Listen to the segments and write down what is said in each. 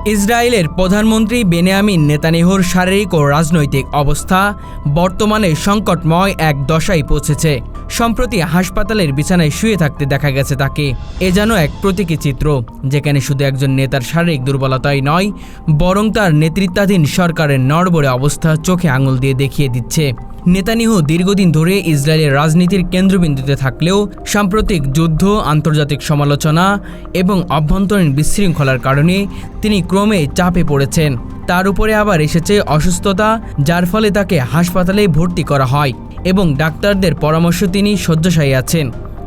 ইসরায়েলের প্রধানমন্ত্রী বেনিয়ামিন নেতানিয়াহুর শারীরিক ও রাজনৈতিক অবস্থা বর্তমানে সংকটময় এক দশায় পৌঁছেছে। সম্প্রতি হাসপাতালের বিছানায় শুয়ে থাকতে দেখা গেছে তাকে। এ যেন এক প্রতীকী চিত্র, যেখানে শুধু একজন নেতার শারীরিক দুর্বলতাই নয়, বরং তার নেতৃত্বাধীন সরকারের নড়বড়ে অবস্থা চোখে আঙুল দিয়ে দেখিয়ে দিচ্ছে। নেতানিয়াহু দীর্ঘদিন ধরে ইসরায়েলের রাজনীতির কেন্দ্রবিন্দুতে থাকলেও সাম্প্রতিক যুদ্ধ, আন্তর্জাতিক সমালোচনা এবং অভ্যন্তরীণ বিশৃঙ্খলার কারণে তিনি ক্রমে চাপে পড়েছেন। তার উপরে আবার এসেছে অসুস্থতা, যার ফলে তাকে হাসপাতালে ভর্তি করা হয় এবং ডাক্তারদের পরামর্শ তিনি শয্যাশায়ী আছেন।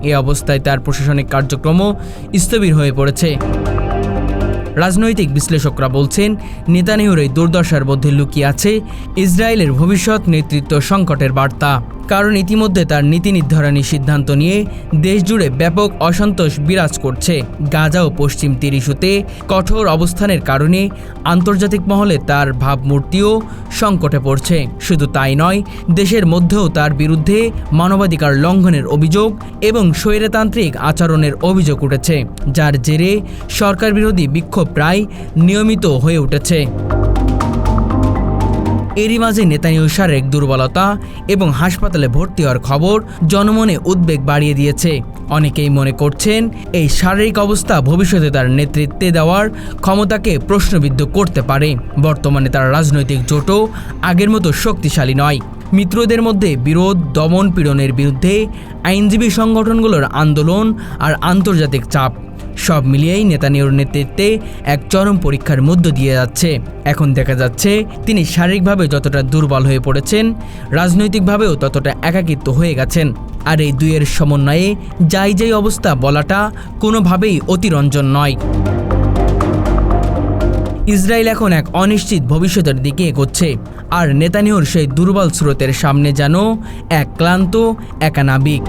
এ অবস্থায় তার প্রশাসনিক কার্যক্রমও স্থবির হয়ে পড়েছে। রাজনৈতিক বিশ্লেষকরা বলছেন, নেতানিয়াহুর এই দুর্দশার মধ্যে লুকিয়ে আছে ইসরায়েলের ভবিষ্যৎ নেতৃত্ব সংকটের বার্তা। কারণ ইতিমধ্যে তার নীতি নির্ধারণী সিদ্ধান্ত নিয়ে দেশজুড়ে ব্যাপক অসন্তোষ বিরাজ করছে। গাজা ও পশ্চিম তীর ইস্যুতে কঠোর অবস্থানের কারণে আন্তর্জাতিক মহলে তার ভাবমূর্তিও সংকটে পড়ছে। শুধু তাই নয়, দেশের মধ্যেও তার বিরুদ্ধে মানবাধিকার লঙ্ঘনের অভিযোগ এবং স্বৈরতান্ত্রিক আচরণের অভিযোগ উঠেছে, যার জেরে সরকার বিরোধী বিক্ষোভ প্রায় নিয়মিত হয়ে উঠেছে। এরই মাঝে নেতানিয়াহুর শারীরিক দুর্বলতা এবং হাসপাতালে ভর্তি হওয়ার খবর জনমনে উদ্বেগ বাড়িয়ে দিয়েছে। অনেকেই মনে করছেন, এই শারীরিক অবস্থা ভবিষ্যতে তার নেতৃত্বে দেওয়ার ক্ষমতাকে প্রশ্নবিদ্ধ করতে পারে। বর্তমানে তার রাজনৈতিক জোটও আগের মতো শক্তিশালী নয়। মিত্রদের মধ্যে বিরোধ, দমন পীড়নের বিরুদ্ধে আইনজীবী সংগঠনগুলোর আন্দোলন আর আন্তর্জাতিক চাপ সব মিলিয়েই নেতানিয়াহুর নেতৃত্বে এক চরম পরীক্ষার মধ্য দিয়ে যাচ্ছে। এখন দেখা যাচ্ছে তিনি শারীরিকভাবে যতটা দুর্বল হয়ে পড়েছেন, রাজনৈতিকভাবেও ততটা একাকিত্ব হয়ে গেছেন। আর এই দুইয়ের সমন্বয়ে যাই অবস্থা বলাটা কোনোভাবেই অতিরঞ্জন নয়। ইসরায়েল এখন এক অনিশ্চিত ভবিষ্যতের দিকে এগোচ্ছে, আর নেতানিয়াহুর সেই দুর্বল স্রোতের সামনে যেন এক ক্লান্ত একা নাবিক।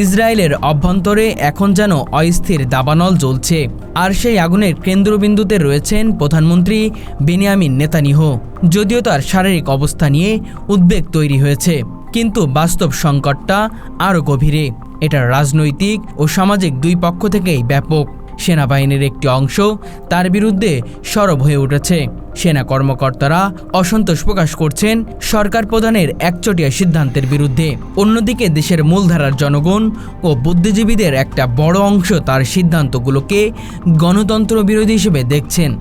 ইসরায়েলের অভ্যন্তরে এখন যেন অস্থির দাবানল জ্বলছে, আর সেই আগুনের কেন্দ্রবিন্দুতে রয়েছেন প্রধানমন্ত্রী বেনিয়ামিন নেতানিয়াহু। যদিও তার শারীরিক অবস্থা নিয়ে উদ্বেগ তৈরি হয়েছে, কিন্তু বাস্তব সংকটটা আরও গভীরে। এটা রাজনৈতিক ও সামাজিক দুই পক্ষ থেকেই ব্যাপক। সেনাবাহিনীর একটি অংশ তার বিরুদ্ধে সরব হয়ে উঠেছে। সেনা কর্মকর্তারা অসন্তোষ প্রকাশ করছেন সরকার প্রধানের একচেটিয়া সিদ্ধান্তের বিরুদ্ধে। অন্যদিকে দেশের মূলধারার জনগণ ও বুদ্ধিজীবীদের একটা বড় অংশ তার সিদ্ধান্তগুলোকে গণতন্ত্র বিরোধী হিসেবে দেখছেন।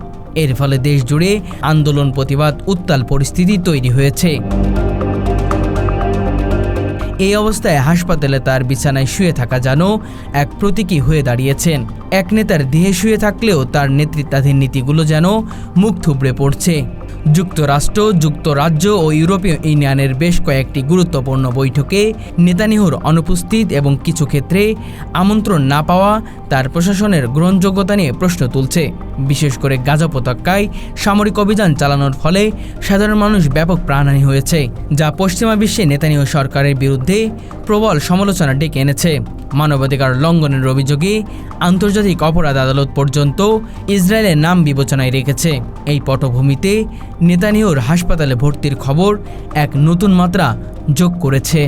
এর ফলে দেশ জুড়ে আন্দোলন, প্রতিবাদ, উত্তাল পরিস্থিতি তৈরি হয়েছে। এই অবস্থায় হাসপাতালে তার বিছানায় শুয়ে থাকা যেন এক প্রতীকী হয়ে দাঁড়িয়েছেন। এক নেতার দেহে শুয়ে থাকলেও তার নেতৃত্বাধীন নীতিগুলো যেন মুখ থুবড়ে পড়ছে। যুক্তরাষ্ট্র, যুক্তরাজ্য ও ইউরোপীয় ইউনিয়নের বেশ কয়েকটি গুরুত্বপূর্ণ বৈঠকে নেতানিয়াহুর অনুপস্থিত এবং কিছু ক্ষেত্রে আমন্ত্রণ না পাওয়া তার প্রশাসনের গ্রহণযোগ্যতা নিয়ে প্রশ্ন তুলছে। বিশেষ করে গাজা উপত্যকায় সামরিক অভিযান চালানোর ফলে সাধারণ মানুষ ব্যাপক প্রাণহানি হয়েছে, যা পশ্চিমা বিশ্বে নেতানিয়াহু সরকারের বিরুদ্ধে প্রবল সমালোচনা ডেকে এনেছে। মানবাধিকার লঙ্ঘনের অভিযোগে আন্তর্জাতিক অপরাধ আদালত পর্যন্ত ইসরায়েলের নাম বিবেচনায় রেখেছে। এই পটভূমিতে নেতানিয়াহুর হাসপাতালে ভর্তির খবর এক নতুন মাত্রা যোগ করেছে।